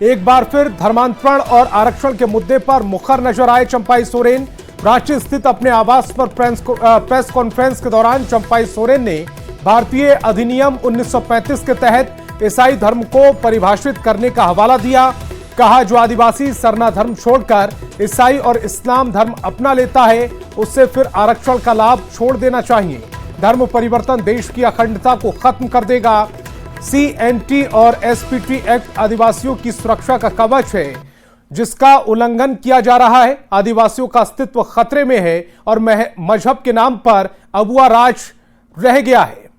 एक बार फिर धर्मांतरण और आरक्षण के मुद्दे पर मुखर नजर आए चंपाई सोरेन। रांची स्थित अपने आवास पर प्रेस कॉन्फ्रेंस के दौरान चंपाई सोरेन ने भारतीय अधिनियम 1935 के तहत ईसाई धर्म को परिभाषित करने का हवाला दिया। कहा, जो आदिवासी सरना धर्म छोड़कर ईसाई और इस्लाम धर्म अपना लेता है उससे फिर आरक्षण का लाभ छोड़ देना चाहिए। धर्म परिवर्तन देश की अखंडता को खत्म कर देगा। CNT और SPT एक्ट आदिवासियों की सुरक्षा का कवच है जिसका उल्लंघन किया जा रहा है। आदिवासियों का अस्तित्व खतरे में है और मजहब के नाम पर अगुआ राज रह गया है।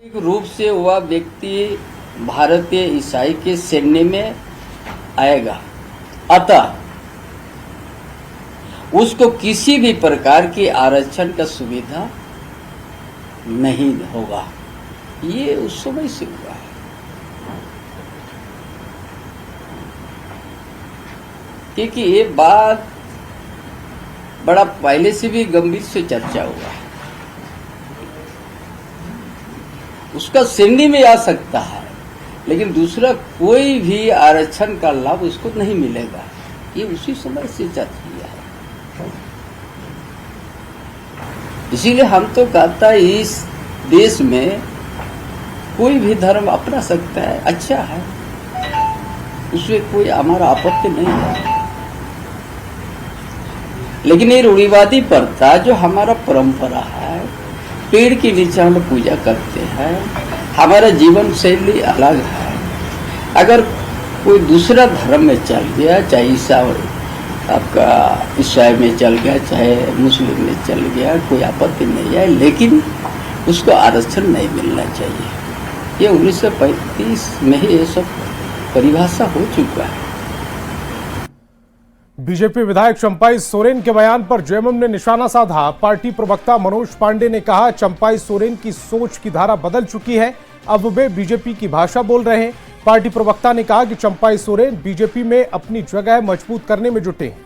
एक रूप से वह व्यक्ति भारतीय ईसाई के सैन्य में आएगा, अतः उसको किसी भी प्रकार की आरक्षण का सुविधा नहीं होगा। ये उस समय से हुआ है। क्योंकि ये बात बड़ा पहले से भी गंभीर से चर्चा हुआ है। उसका श्रेणी में आ सकता है लेकिन दूसरा कोई भी आरक्षण का लाभ उसको नहीं मिलेगा। ये उसी समय से चर्चा किया है। इसीलिए हम तो कहता है इस देश में कोई भी धर्म अपना सकता है, अच्छा है, उसमें कोई हमारा आपत्ति नहीं है। लेकिन ये रूढ़िवादी प्रथा जो हमारा परंपरा है, पेड़ के नीचे हम लोग पूजा करते हैं, हमारा जीवन शैली अलग है। अगर कोई दूसरा धर्म में चल गया, चाहे आपका ईसाई में चल गया, चाहे मुस्लिम में चल गया, कोई आपत्ति नहीं है, लेकिन उसको आरक्षण नहीं मिलना चाहिए। ये 1935 में ही ये सब परिभाषा हो चुका है। बीजेपी विधायक चंपाई सोरेन के बयान पर जेएमएम ने निशाना साधा। पार्टी प्रवक्ता मनोज पांडे ने कहा, चंपाई सोरेन की सोच की धारा बदल चुकी है, अब वे बीजेपी की भाषा बोल रहे हैं। पार्टी प्रवक्ता ने कहा कि चंपाई सोरेन बीजेपी में अपनी जगह मजबूत करने में जुटे हैं।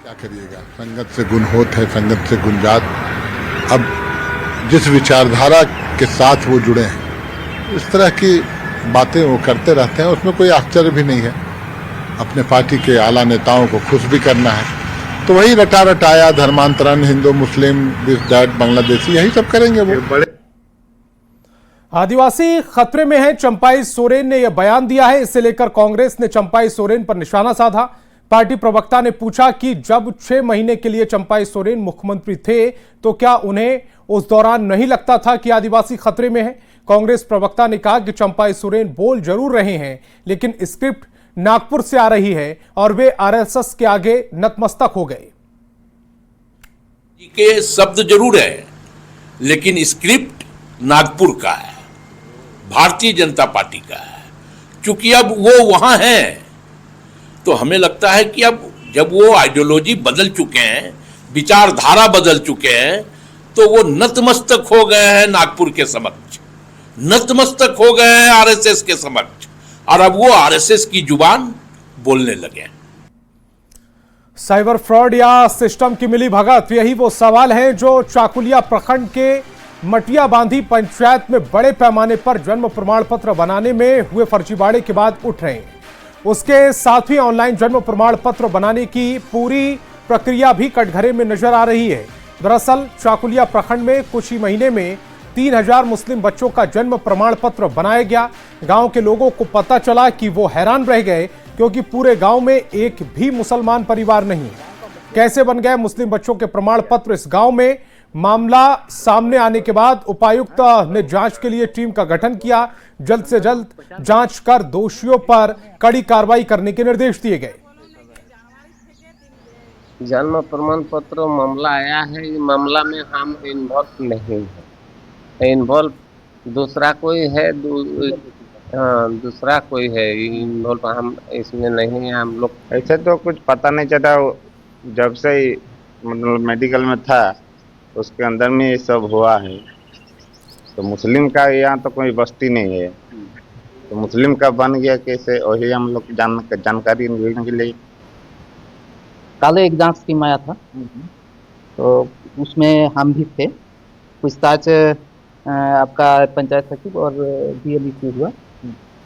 क्या करिएगा, संगत से गुण होत है, संगत से गुंजात। अब जिस विचारधारा के साथ वो जुड़े हैं, इस तरह की बातें वो करते रहते हैं, उसमें कोई आश्चर्य भी नहीं है। अपने पार्टी के आला नेताओं को खुश भी करना है तो वही रटा रटाया धर्मांतरण, हिंदू मुस्लिम, दिस दैट, बांग्लादेशी, यही सब करेंगे वो। बड़े आदिवासी खतरे में है, चंपाई सोरेन ने यह बयान दिया है। इसे लेकर कांग्रेस ने चंपाई सोरेन पर निशाना साधा। पार्टी प्रवक्ता ने पूछा कि जब 6 महीने के लिए चंपाई सोरेन मुख्यमंत्री थे तो क्या उन्हें उस दौरान नहीं लगता था कि आदिवासी खतरे में है। कांग्रेस प्रवक्ता ने कहा कि चंपाई सोरेन बोल जरूर रहे हैं लेकिन स्क्रिप्ट नागपुर से आ रही है और वे RSS के आगे नतमस्तक हो गए। के शब्द जरूर है लेकिन स्क्रिप्ट नागपुर का है, भारतीय जनता पार्टी का है। क्योंकि अब वो वहां है तो हमें लगता है कि अब जब वो आइडियोलॉजी बदल चुके हैं, विचारधारा बदल चुके हैं, तो वो नतमस्तक हो गए हैं नागपुर के समक्ष, नतमस्तक हो गए हैं RSS के समक्ष, और अब वो RSS की जुबान बोलने लगे। साइबर फ्रॉड या सिस्टम की मिली भगत, यही वो सवाल है जो चाकुलिया प्रखंड के मटिया बांधी पंचायत में बड़े पैमाने पर जन्म प्रमाण पत्र बनाने में हुए फर्जीवाड़े के बाद उठ रहे हैं। उसके साथ ही ऑनलाइन जन्म प्रमाण पत्र बनाने की पूरी प्रक्रिया भी कटघरे में नजर आ रही है। दरअसल चाकुलिया प्रखंड में कुछ ही महीने में 3000 मुस्लिम बच्चों का जन्म प्रमाण पत्र बनाया गया। गांव के लोगों को पता चला कि वो हैरान रह गए क्योंकि पूरे गांव में एक भी मुसलमान परिवार नहीं। कैसे बन गए मुस्लिम बच्चों के प्रमाण पत्र इस गांव में? मामला सामने आने के बाद उपायुक्त ने जांच के लिए टीम का गठन किया। जल्द से जल्द जांच कर दोषियों पर कड़ी कार्रवाई करने के निर्देश दिए गए। जन्म प्रमाण पत्र मामला आया है, इस मामला में हम इन्वॉल्व नहीं है। इन्वॉल्व दूसरा कोई है, दूसरा कोई है इन्वॉल्व, हम इसमें नहीं है। हम लोग ऐसे तो कुछ पता नहीं चला, जब से मतलब मेडिकल में था उसके अंदर में ये सब हुआ है। तो मुस्लिम का यहाँ तो कोई बस्ती नहीं है, तो मुस्लिम का बन गया कैसे, वही हम लोग जानकारी लेने के लिए। कल एक जांच टीम आया था तो उसमें हम भी थे। पूछताछ आपका पंचायत सचिव और डीएलईसी हुआ,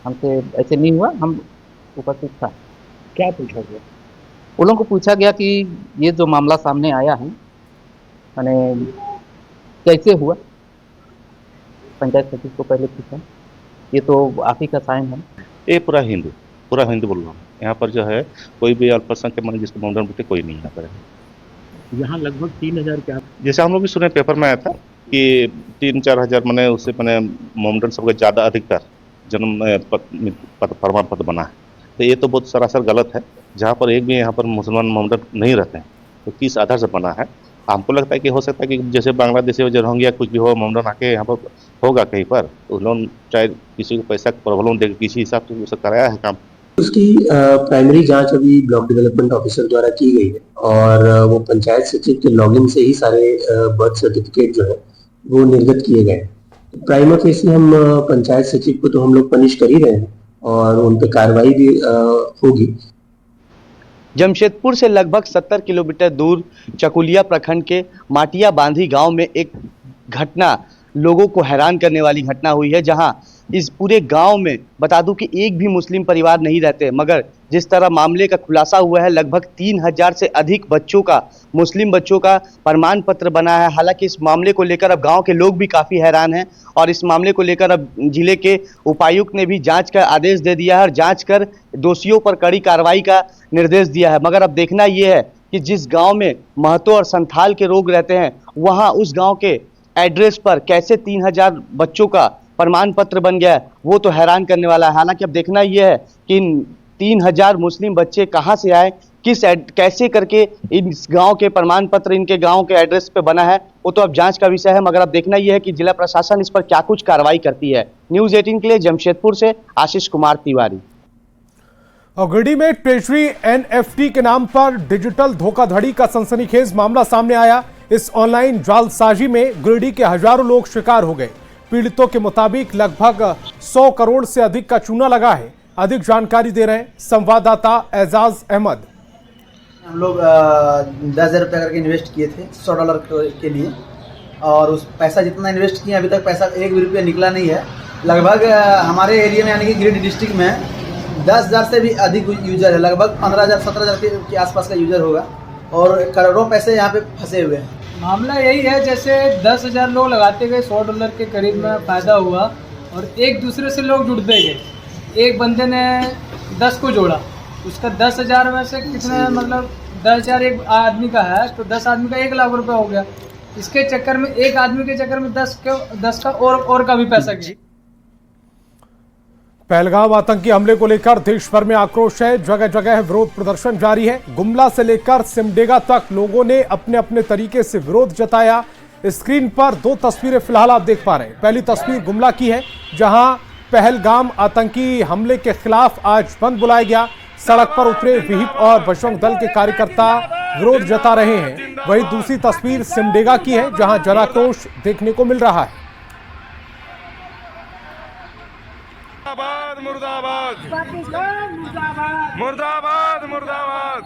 हमसे ऐसे नहीं हुआ, हम उपस्थित था। क्या पूछा गया? उन लोगों को पूछा गया कि ये जो मामला सामने आया है मैंने कैसे हुआ। पंचायत सचिव को पहले पूछा, ये तो आप ही का साइन है। ये पूरा हिंदू बोल रहा हूँ। यहाँ पर जो है कोई भी अल्पसंख्यक मान जिसको मोमडन बोलते कोई नहीं यहाँ पर है। यहाँ लगभग 3000 के जैसे हम लोग भी सुने पेपर में आया था कि 3-4 हजार मैंने उससे मैंने मोमडन सबका ज़्यादा अधिकतर जन्म प्रमाण पत्र बना है। तो ये तो बहुत सरासर गलत है। जहाँ पर एक भी यहाँ पर मुसलमान मोमडन नहीं रहते हैं तो किस आधार से बना है। हमको लगता है कि हो सकता है कि जैसे बांग्लादेशी और रोहिंग्या कुछ भी हो, मोमडन आके यहाँ पर होगा कहीं पर, तो उन्होंने चाहे किसी को पैसा प्रॉब्लम देकर किसी हिसाब से उसे कराया है काम। उसकी प्राइमरी जांच अभी ब्लॉक डेवलपमेंट ऑफिसर द्वारा की गई है और वो पंचायत सचिव के लॉगिन से ही सारे बर्थ सर्टिफिकेट जो है वो निर्गत किए गए। प्राइमा फेसी हम पंचायत सचिव को तो हम लोग पनिश कर ही रहे हैं और उन पर कार्रवाई भी होगी। जमशेदपुर से लगभग 70 किलोमीटर दूर चकुलिया प्रखंड के माटिया बांधी गांव में एक घटना लोगों को हैरान करने वाली घटना हुई है, जहां इस पूरे गांव में बता दूं कि एक भी मुस्लिम परिवार नहीं रहते, मगर जिस तरह मामले का खुलासा हुआ है लगभग 3000 से अधिक बच्चों का, मुस्लिम बच्चों का प्रमाण पत्र बना है। हालांकि इस मामले को लेकर अब गांव के लोग भी काफ़ी हैरान हैं और इस मामले को लेकर अब जिले के उपायुक्त ने भी जांच का आदेश दे दिया है और जांच कर दोषियों पर कड़ी कार्रवाई का निर्देश दिया है। मगर अब देखना यह है कि जिस गाँव में महतो और संथाल के लोग रहते हैं वहाँ उस गाँव के एड्रेस पर कैसे 3000 बच्चों का प्रमाण पत्र बन गया है, वो तो हैरान करने वाला है। हालांकि अब देखना यह है कि इन 3000 मुस्लिम बच्चे कहां से आए, कैसे करके इस गांव के प्रमाण पत्र इनके गांव के एड्रेस पे बना है, वो तो अब जांच का विषय है। मगर अब देखना यह है कि जिला प्रशासन इस पर क्या कुछ कार्रवाई करती है। न्यूज़ 18 के लिए जमशेदपुर से आशीष कुमार तिवारी। और गिरिडीह में ट्रेजरी एनएफटी के नाम पर डिजिटल धोखाधड़ी का सनसनीखेज मामला सामने आया। इस ऑनलाइन जालसाजी में गिरिडीह के हजारों लोग शिकार हो गए। पीड़ितों के मुताबिक लगभग 100 करोड़ से अधिक का चूना लगा है। अधिक जानकारी दे रहे हैं संवाददाता एजाज अहमद। हम लोग 10,000 रुपये करके इन्वेस्ट किए थे $100 के लिए और उस पैसा जितना इन्वेस्ट किए अभी तक पैसा 1 भी रुपया निकला नहीं है। लगभग हमारे एरिया में यानी कि गिरिडीह डिस्ट्रिक्ट में 10,000 से भी अधिक यूजर है, लगभग 15,000-17,000 के आसपास का यूजर होगा और करोड़ों पैसे यहाँ पे फंसे हुए हैं। मामला यही है, जैसे 10,000 लोग लगाते गए, $100 के करीब में फ़ायदा हुआ और एक दूसरे से लोग जुड़ते गए। एक बंदे ने 10 को जोड़ा, उसका 10,000 में से कितने मतलब 10,000 एक आदमी का है तो 10 आदमी का 1 लाख रुपया हो गया। इसके चक्कर में एक आदमी के चक्कर में 10 का और का भी पैसा गया। पहलगाम आतंकी हमले को लेकर देश भर में आक्रोश है। जगह जगह विरोध प्रदर्शन जारी है। गुमला से लेकर सिमडेगा तक लोगों ने अपने अपने तरीके से विरोध जताया। स्क्रीन पर 2 तस्वीरें फिलहाल आप देख पा रहे हैं। पहली तस्वीर गुमला की है, जहां पहलगाम आतंकी हमले के खिलाफ आज बंद बुलाया गया। सड़क पर उतरे विहिप और बजरंग दल के कार्यकर्ता विरोध जता रहे हैं। वहीं दूसरी तस्वीर सिमडेगा की है, जहां जनाक्रोश देखने को मिल रहा है। मुर्दाबाद पाकिस्तान, मुर्दाबाद मुर्दाबाद।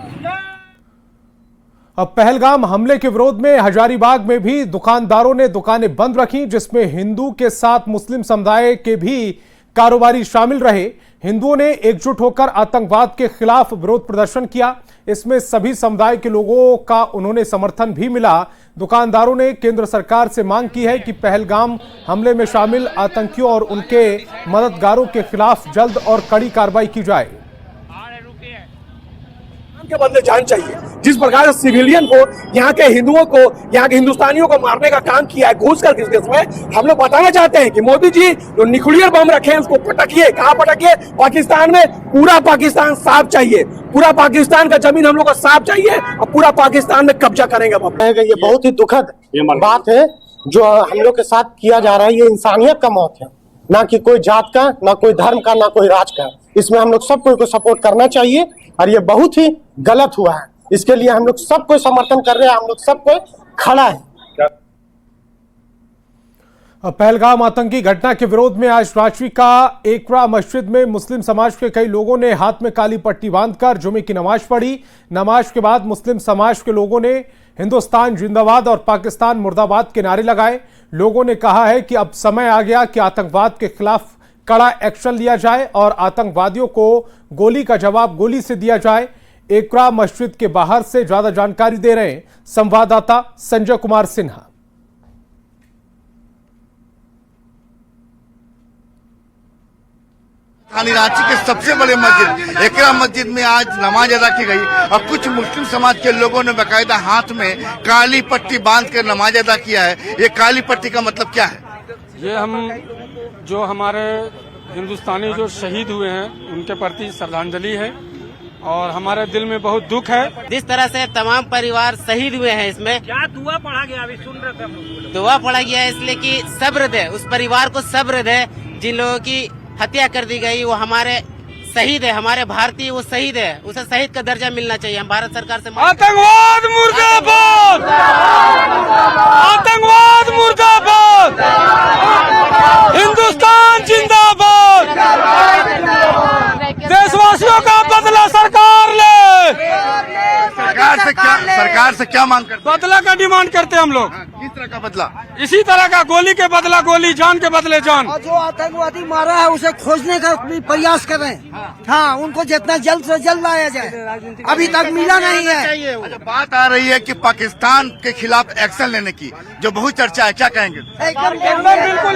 अब पहलगाम हमले के विरोध में हजारीबाग में भी दुकानदारों ने दुकानें बंद रखी, जिसमें हिंदू के साथ मुस्लिम समुदाय के भी कारोबारी शामिल रहे। हिंदुओं ने एकजुट होकर आतंकवाद के खिलाफ विरोध प्रदर्शन किया। इसमें सभी समुदाय के लोगों का उन्होंने समर्थन भी मिला। दुकानदारों ने केंद्र सरकार से मांग की है कि पहलगाम हमले में शामिल आतंकियों और उनके मददगारों के खिलाफ जल्द और कड़ी कार्रवाई की जाए। के बदले जान चाहिए। जिस प्रकार से सिविलियन को, यहाँ के हिंदुओं को, यहाँ के हिंदुस्तानियों को मारने का काम किया है घुस कर किस में, हम लोग बताना चाहते हैं कि मोदी जी जो न्यूक्लियर बम रखे हैं उसको पटकिए। कहाँ पटकिए? पाकिस्तान में। पूरा पाकिस्तान साफ चाहिए, पूरा पाकिस्तान का जमीन हम लोग को साफ चाहिए और पूरा पाकिस्तान में कब्जा करेंगे। ये बहुत ही दुखद बात है जो हम लोग के साथ किया जा रहा है। ये इंसानियत का मौत है, ना कि कोई जात का, ना कोई धर्म का, ना कोई राज का। इसमें हम लोग सबको को सपोर्ट करना चाहिए और ये बहुत ही गलत हुआ है। इसके लिए हम लोग सबको समर्थन कर रहे हैं, हम लोग सबको खड़ा है। पहलगाम आतंकी घटना के विरोध में आज रांची का एकरा मस्जिद में मुस्लिम समाज के कई लोगों ने हाथ में काली पट्टी बांधकर जुमे की नमाज पढ़ी। नमाज के बाद मुस्लिम समाज के लोगों ने हिंदुस्तान जिंदाबाद और पाकिस्तान मुर्दाबाद के नारे लगाए। लोगों ने कहा है कि अब समय आ गया कि आतंकवाद के खिलाफ कड़ा एक्शन लिया जाए और आतंकवादियों को गोली का जवाब गोली से दिया जाए। एकरा मस्जिद के बाहर से ज्यादा जानकारी दे रहे हैं संवाददाता संजय कुमार सिन्हा। रांची के सबसे बड़े मस्जिद एकरा मस्जिद में आज नमाज अदा की गई और कुछ मुस्लिम समाज के लोगों ने बाकायदा हाथ में काली पट्टी बांध कर नमाज अदा किया है। ये काली पट्टी का मतलब क्या है? ये हम जो हमारे हिंदुस्तानी जो शहीद हुए हैं उनके प्रति श्रद्धांजलि है और हमारे दिल में बहुत दुख है। जिस तरह से तमाम परिवार शहीद हुए हैं, इसमें क्या दुआ पढ़ा गया? अभी सुन रहे थे हम लोग। दुआ पढ़ा गया है इसलिए कि सब्र दे, उस परिवार को सब्र दे जिन लोगों की हत्या कर दी गई। वो हमारे शहीद है, हमारे भारतीय वो शहीद है, उसे शहीद का दर्जा मिलना चाहिए। हम भारत सरकार से आतंकवाद मुर्दाबाद, आतंकवाद मुर्दाबाद, हिंदुस्तान जिंदाबाद। देशवासियों का बदला सरकार ले। सरकार से क्या मांग करते? बदला का डिमांड करते हम लोग। किस तरह का बदला? इसी तरह का, गोली के बदला गोली, जान के बदले जान। और जो आतंकवादी मारा है उसे खोजने का प्रयास कर रहे हैं। हाँ, उनको जितना जल्द से जल्द लाया जाए, अभी तक मिला नहीं है। अच्छा, बात आ रही है कि पाकिस्तान के खिलाफ एक्शन लेने की, जो बहुत चर्चा है, क्या कहेंगे? बिल्कुल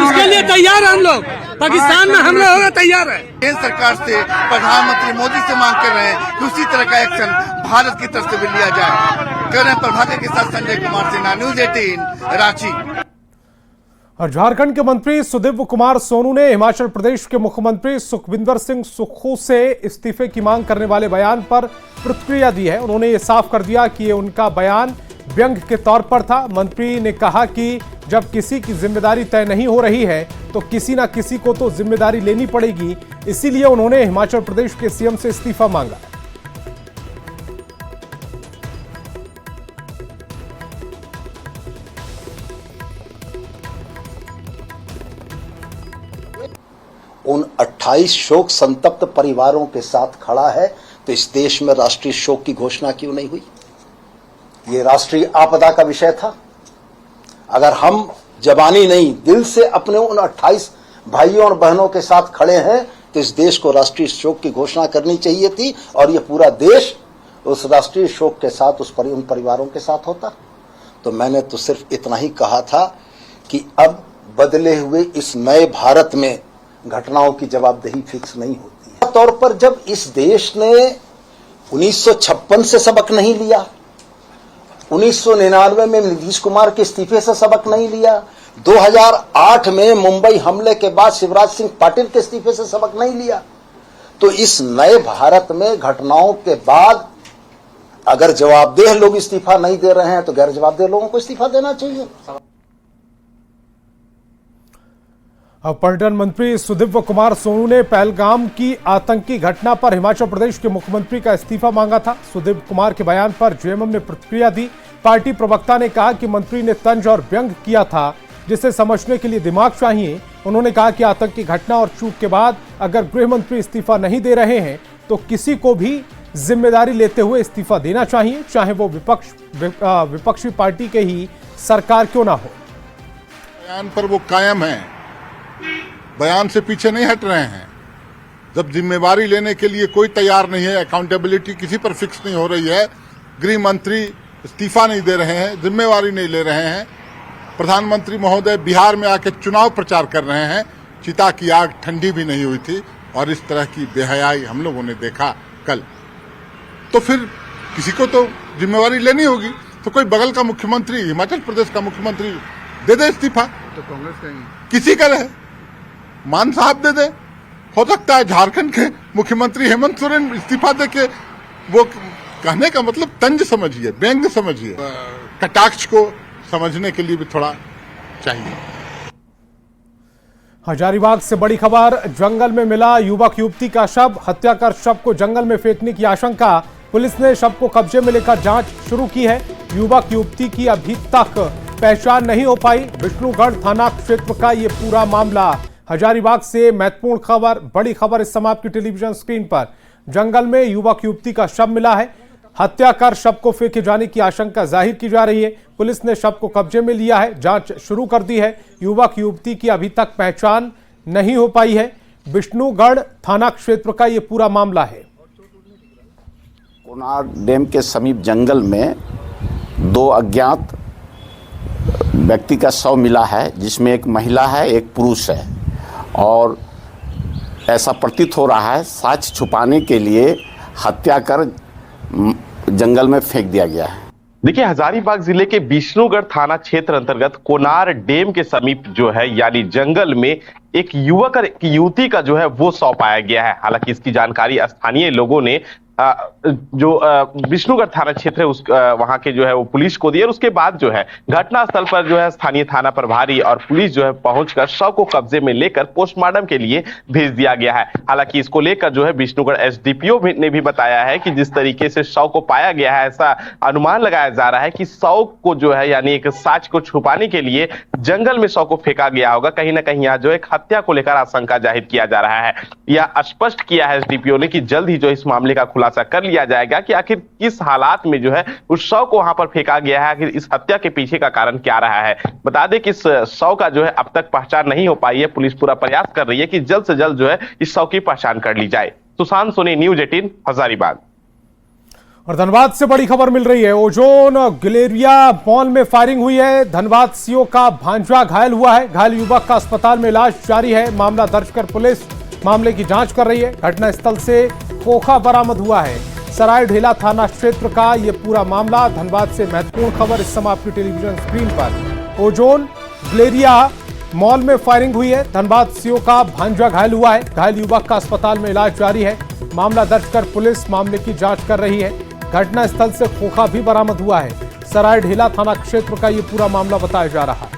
उसके लिए तैयार है हम लोग। पाकिस्तान में हमला होगा तैयार है। केंद्र सरकार से, प्रधानमंत्री मोदी से मांग कर रहे हैं कि उसी तरह का एक्शन भारत की तरफ से भी लिया जाए। कर रहे हैं प्रभाकर के साथ संजय कुमार सिन्हा, न्यूज 18 रांची। और झारखंड के मंत्री सुदीव्य कुमार सोनू ने हिमाचल प्रदेश के मुख्यमंत्री सुखविंदर सिंह सुक्खू से इस्तीफे की मांग करने वाले बयान पर प्रतिक्रिया दी है। उन्होंने ये साफ कर दिया कि ये उनका बयान व्यंग्य के तौर पर था। मंत्री ने कहा कि जब किसी की जिम्मेदारी तय नहीं हो रही है तो किसी ना किसी को तो जिम्मेदारी लेनी पड़ेगी, इसीलिए उन्होंने हिमाचल प्रदेश के सीएम से इस्तीफा मांगा। उन 28 शोक संतप्त परिवारों के साथ खड़ा है तो इस देश में राष्ट्रीय शोक की घोषणा क्यों नहीं हुई? ये राष्ट्रीय आपदा का विषय था। अगर हम जबानी नहीं, दिल से अपने उन 28 भाइयों और बहनों के साथ खड़े हैं तो इस देश को राष्ट्रीय शोक की घोषणा करनी चाहिए थी और ये पूरा देश उस राष्ट्रीय शोक के साथ उन परिवारों के साथ होता। तो मैंने तो सिर्फ इतना ही कहा था कि अब बदले हुए इस नए भारत में घटनाओं की जवाबदेही फिक्स नहीं होती है। तौर पर जब इस देश ने 1956 से सबक नहीं लिया, 1999 में नीतीश कुमार के इस्तीफे से सबक नहीं लिया, 2008 में मुंबई हमले के बाद शिवराज सिंह पाटिल के इस्तीफे से सबक नहीं लिया, तो इस नए भारत में घटनाओं के बाद अगर जवाबदेह लोग इस्तीफा नहीं दे रहे हैं तो गैर जवाबदेह लोगों को इस्तीफा देना चाहिए। अब पर्यटन मंत्री सुदीव्य कुमार सोनू ने पहलगाम की आतंकी घटना पर हिमाचल प्रदेश के मुख्यमंत्री का इस्तीफा मांगा था। सुदीव्य कुमार के बयान पर जेएमएम ने प्रतिक्रिया दी। पार्टी प्रवक्ता ने कहा कि मंत्री ने तंज और व्यंग्य किया था, जिसे समझने के लिए दिमाग चाहिए। उन्होंने कहा कि आतंकी घटना और चूक के बाद अगर गृह मंत्री इस्तीफा नहीं दे रहे हैं तो किसी को भी जिम्मेदारी लेते हुए इस्तीफा देना चाहिए, चाहे वो विपक्षी पार्टी के ही सरकार क्यों ना हो। बयान पर वो कायम है, बयान से पीछे नहीं हट रहे हैं। जब जिम्मेवारी लेने के लिए कोई तैयार नहीं है, अकाउंटेबिलिटी किसी पर फिक्स नहीं हो रही है, गृह मंत्री इस्तीफा नहीं दे रहे हैं, जिम्मेवारी नहीं ले रहे हैं, प्रधानमंत्री महोदय बिहार में आके चुनाव प्रचार कर रहे हैं, चिता की आग ठंडी भी नहीं हुई थी और इस तरह की बेहयाई हम लोगों ने देखा कल, तो फिर किसी को तो जिम्मेवारी लेनी होगी। तो कोई बगल का मुख्यमंत्री, हिमाचल प्रदेश का मुख्यमंत्री दे दे इस्तीफा, तो कांग्रेस का किसी का रहे, मान साहब दे दे। हो सकता है झारखंड के मुख्यमंत्री हेमंत सोरेन इस्तीफा दे के, वो कहने का मतलब तंज समझिए, व्यंग्य समझिए, कटाक्ष को समझने के लिए भी थोड़ा चाहिए। हजारीबाग से बड़ी खबर, जंगल में मिला युवक युवती का शव। हत्या कर शव को जंगल में फेंकने की आशंका, पुलिस ने शव को कब्जे में लेकर जांच शुरू की है। युवक युवती की अभी तक पहचान नहीं हो पाई। विष्णुगढ़ थाना क्षेत्र का ये पूरा मामला। हजारीबाग से महत्वपूर्ण खबर, बड़ी खबर इस समय आपकी टेलीविजन स्क्रीन पर। जंगल में युवक युवती का शव मिला है। हत्या कर शव को फेंके जाने की आशंका जाहिर की जा रही है। पुलिस ने शव को कब्जे में लिया है, जांच शुरू कर दी है। युवक युवती की अभी तक पहचान नहीं हो पाई है। विष्णुगढ़ थाना क्षेत्र का ये पूरा मामला है। कोनार डैम के समीप जंगल में 2 अज्ञात व्यक्ति का शव मिला है, जिसमें एक महिला है, एक पुरुष है, और ऐसा प्रतीत हो रहा है साक्ष्य छुपाने के लिए हत्या कर जंगल में फेंक दिया गया है। देखिए, हजारीबाग जिले के विष्णुगढ़ थाना क्षेत्र अंतर्गत कोनार डैम के समीप जो है यानी जंगल में एक युवक और एक युवती का जो है वो शव पाया गया है। हालांकि इसकी जानकारी स्थानीय लोगों ने जो विष्णुगढ़ थाना क्षेत्र है उस वहां के जो है वो पुलिस को दिए, और उसके बाद जो है घटनास्थल पर जो है स्थानीय थाना प्रभारी और पुलिस जो है पहुंचकर शव को कब्जे में लेकर पोस्टमार्टम के लिए भेज दिया गया है। हालांकि इसको लेकर जो है विष्णुगढ़ एसडीपीओ ने भी बताया है कि जिस तरीके से शव को पाया गया है, ऐसा अनुमान लगाया जा रहा है कि शव को जो है यानी एक साक्ष्य को छुपाने के लिए जंगल में शव को फेंका गया होगा। कहीं ना कहीं यहाँ जो एक हत्या को लेकर आशंका जाहिर किया जा रहा है। यह स्पष्ट किया है एसडीपीओ ने कि जल्द ही जो इस मामले का खुलासा कर लिया जाएगा कि आखिर किस हालात में जो है उस शव को वहां पर फेंका गया है, आखिर इस हत्या के पीछे का कारण क्या रहा है। बता दें कि इस शव का जो है अब तक पहचान नहीं हो पाई है। पुलिस पूरा प्रयास कर रही है कि जल्द से जल्द जो है इस शव की पहचान कर ली जाए। सुशांत सोनी, न्यूज 18 हजारीबाग। और धनबाद से बड़ी खबर मिल रही है। ओजोन गलेरिया मॉल में फायरिंग हुई है। धनबाद सीओ का भांजा घायल हुआ है। घायल युवक का अस्पताल में इलाज जारी है। मामला दर्ज कर पुलिस मामले की जांच कर रही है। घटनास्थल से खोखा बरामद हुआ है। सराय ढेला थाना क्षेत्र का यह पूरा मामला। धनबाद से महत्वपूर्ण खबर इस समय आपकी टेलीविजन स्क्रीन पर। ओजोन गलेरिया मॉल में फायरिंग हुई है। धनबाद सीओ का भांजा घायल हुआ है। घायल युवक का अस्पताल में इलाज जारी है। मामला दर्ज कर पुलिस मामले की जांच कर रही है। घटनास्थल से खोखा भी बरामद हुआ है। सराय ढेला थाना क्षेत्र का यह पूरा मामला बताया जा रहा है।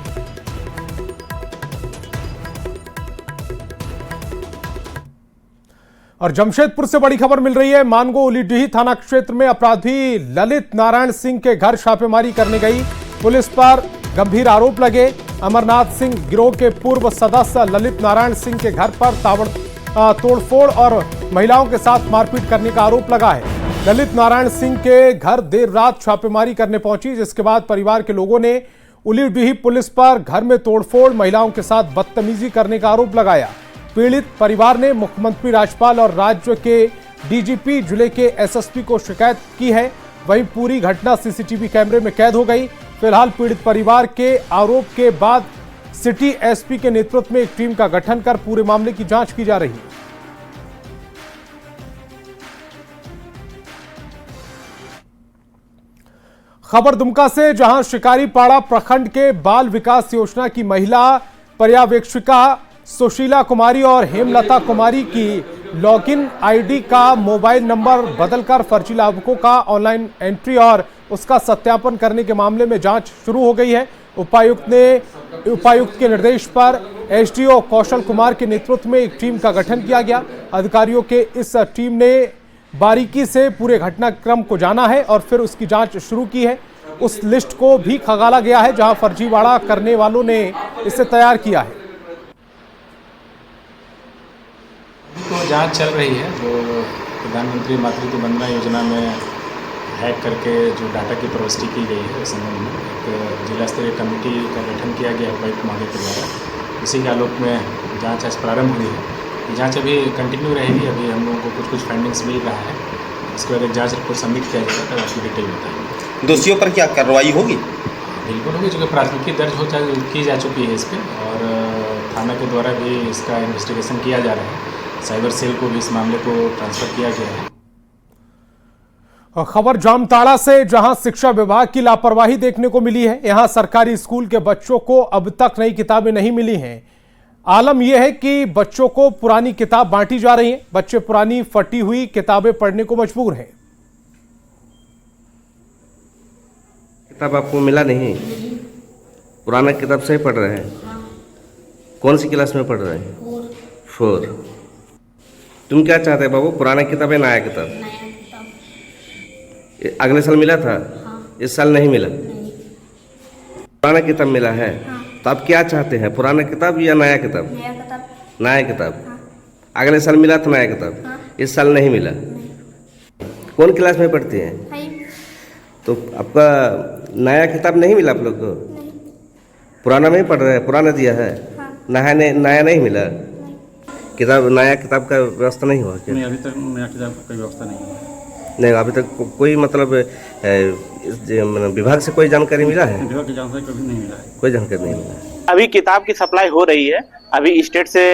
और जमशेदपुर से बड़ी खबर मिल रही है। मानगो उलीडीही थाना क्षेत्र में अपराधी ललित नारायण सिंह के घर छापेमारी करने गई पुलिस पर गंभीर आरोप लगे। अमरनाथ सिंह गिरोह के पूर्व सदस्य ललित नारायण सिंह के घर पर तोड़फोड़ और महिलाओं के साथ मारपीट करने का आरोप लगा है। ललित नारायण सिंह के घर देर रात छापेमारी करने पहुंची, जिसके बाद परिवार के लोगों ने उलीडीही पुलिस पर घर में तोड़फोड़, महिलाओं के साथ बदतमीजी करने का आरोप लगाया। पीड़ित परिवार ने मुख्यमंत्री राज्यपाल और राज्य के डीजीपी जिले के एसएसपी को शिकायत की है। वहीं पूरी घटना सीसीटीवी कैमरे में कैद हो गई। फिलहाल पीड़ित परिवार के आरोप के बाद सिटी एसपी के नेतृत्व में एक टीम का गठन कर पूरे मामले की जांच की जा रही है। खबर दुमका से, जहां शिकारीपाड़ा प्रखंड के बाल विकास योजना की महिला पर्यवेक्षिका सुशीला कुमारी और हेमलता कुमारी की लॉगिन आईडी का मोबाइल नंबर बदलकर फर्जी लाभुकों का ऑनलाइन एंट्री और उसका सत्यापन करने के मामले में जांच शुरू हो गई है। उपायुक्त के निर्देश पर एसडीओ कौशल कुमार के नेतृत्व में एक टीम का गठन किया गया। अधिकारियों के इस टीम ने बारीकी से पूरे घटनाक्रम को जाना है और फिर उसकी जांच शुरू की है। उस लिस्ट को भी खंगाला गया है जहां फर्जीवाड़ा करने वालों ने इसे तैयार किया है। तो जांच चल रही है। जो प्रधानमंत्री मातृत्व वंदना योजना में हैक करके जो डाटा की प्रविष्टि की गई है, इस संबंध में एक जिला स्तरीय कमेटी का गठन किया गया उपायुक्त महोदय के द्वारा। इसी के आलोक में जांच आज प्रारंभ हुई है। जांच अभी कंटिन्यू रहेगी। अभी हम लोगों को कुछ फाइंडिंग्स मिल रहा है। इसके बाद एक जांच रिपोर्ट सबमिट किया जाएगा, तब आपको डिटेल बताएंगे। दोषियों पर क्या कार्रवाई होगी? बिल्कुल होगी, चूँकि प्राथमिकी दर्ज की जा चुकी है इस पर, और थाना के द्वारा भी इसका इन्वेस्टिगेशन किया जा रहा है। साइबर सेल को भी इस मामले को ट्रांसफर किया गया है। खबर जामताड़ा से, जहां शिक्षा विभाग की लापरवाही देखने को मिली है। यहां सरकारी स्कूल के बच्चों को अब तक नई किताबें नहीं मिली हैं। आलम यह है कि बच्चों को पुरानी किताब बांटी जा रही है। बच्चे पुरानी फटी हुई किताबें पढ़ने को मजबूर हैं। किताब आपको मिला नहीं? पुराना किताब से ही पढ़ रहे हैं? कौन सी क्लास में पढ़ रहे हैं? 4। तुम क्या चाहते हैं बाबू, पुराना किताब है नया किताब? अगले साल मिला था? इस साल नहीं मिला? पुराना किताब मिला है। तो आप क्या चाहते हैं, पुराना किताब या नया किताब? नया किताब। अगले साल मिला था नया किताब? इस साल नहीं मिला। कौन क्लास में पढ़ती हैं? तो आपका नया किताब नहीं मिला आप लोग को? पुराना में ही पढ़ रहे हैं? पुराना दिया है? नया नहीं मिला? नया किताब का व्यवस्था नहीं हुआ क्या? नहीं, अभी तक नया किताब का कोई व्यवस्था नहीं है। नहीं, अभी तक कोई मतलब विभाग से कोई जानकारी मिला है? विभाग की जानकारी कभी नहीं मिला है। कोई जानकारी नहीं मिला है। अभी किताब की सप्लाई हो रही है। अभी स्टेट से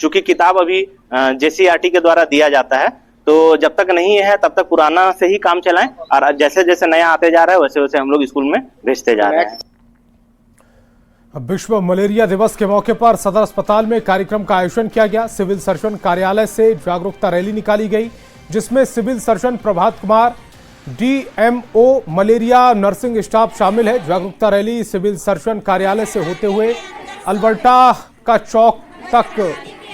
चूंकि किताब अभी JCRT के द्वारा दिया जाता है, तो जब तक नहीं है तब तक पुराना से ही काम चलाएं, और जैसे जैसे नया आते जा रहा है वैसे वैसे हम लोग स्कूल में भेजते जा रहे हैं। विश्व मलेरिया दिवस के मौके पर सदर अस्पताल में कार्यक्रम का आयोजन किया गया। सिविल सर्जन कार्यालय से जागरूकता रैली निकाली गई, जिसमें civil surgeon Prabhat Kumar, DMO malaria nursing staff शामिल है। जागरूकता रैली सिविल सर्जन कार्यालय से होते हुए अल्बर्टा का चौक तक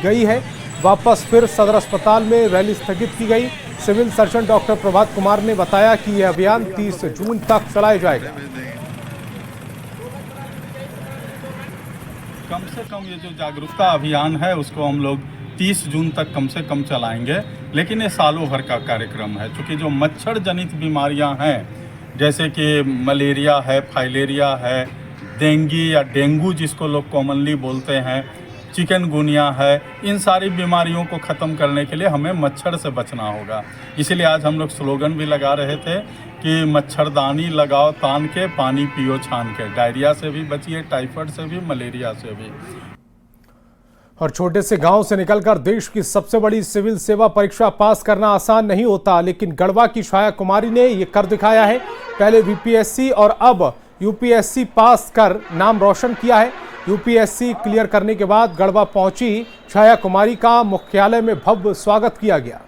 गई है। वापस फिर सदर अस्पताल में रैली स्थगित की गई। Civil surgeon doctor Prabhat Kumar ने बताया कि यह अभियान 30 जून तक चलाया जाएगा। कम से कम ये जो जागरूकता अभियान है उसको हम लोग 30 जून तक कम से कम चलाएंगे, लेकिन ये सालों भर का कार्यक्रम है। क्योंकि जो मच्छर जनित बीमारियां हैं, जैसे कि मलेरिया है, फाइलेरिया है, डेंगू या डेंगू जिसको लोग कॉमनली बोलते हैं, चिकनगुनिया है, इन सारी बीमारियों को ख़त्म करने के लिए हमें मच्छर से बचना होगा। इसलिए आज हम लोग स्लोगन भी लगा रहे थे कि मच्छरदानी लगाओ तान के, पानी पियो छान के। डायरिया से भी बचिए, टाइफाइड से भी, मलेरिया से भी। और छोटे से गांव से निकलकर देश की सबसे बड़ी सिविल सेवा परीक्षा पास करना आसान नहीं होता, लेकिन गढ़वा की छाया कुमारी ने ये कर दिखाया है। पहले VPSC और अब UPSC पास कर नाम रोशन किया है। UPSC क्लियर करने के बाद गढ़वा पहुंची छाया कुमारी का मुख्यालय में भव्य स्वागत किया गया।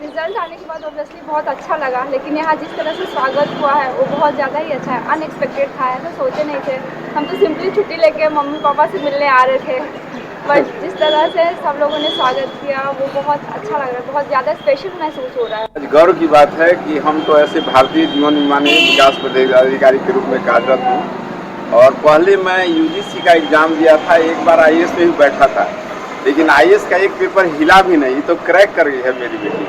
रिजल्ट आने के बाद ऑब्वियसली बहुत अच्छा लगा, लेकिन यहाँ जिस तरह से स्वागत हुआ है वो बहुत ज़्यादा ही अच्छा है। अनएक्सपेक्टेड था, ऐसा सोचे नहीं थे। हम तो सिंपली छुट्टी लेके मम्मी पापा से मिलने आ रहे थे, बट जिस तरह से सब लोगों ने स्वागत किया वो बहुत अच्छा लग रहा है, बहुत ज़्यादा स्पेशल महसूस हो रहा है। गौरव की बात है कि हम तो ऐसे भारतीय जीवन बीमा विकास पदाधिकारी के रूप में कार्यरत हूँ, और पहले मैं UGC का एग्जाम दिया था, एक बार IAS में भी बैठा था, लेकिन IAS का एक पेपर हिला भी नहीं, तो क्रैक कर गई है मेरी बेटी।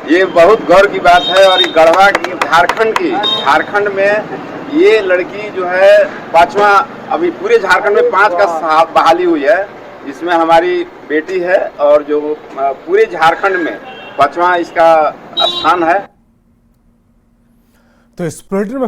ये बहुत गौरव की बात है। और गढ़वा की झारखंड में ये लड़की जो है 5वां, अभी पूरे झारखंड में 5 का बहाली हुई है, इसमें हमारी बेटी है, और जो पूरे झारखंड में 5वां इसका स्थान है। तो इस बुलेटिन में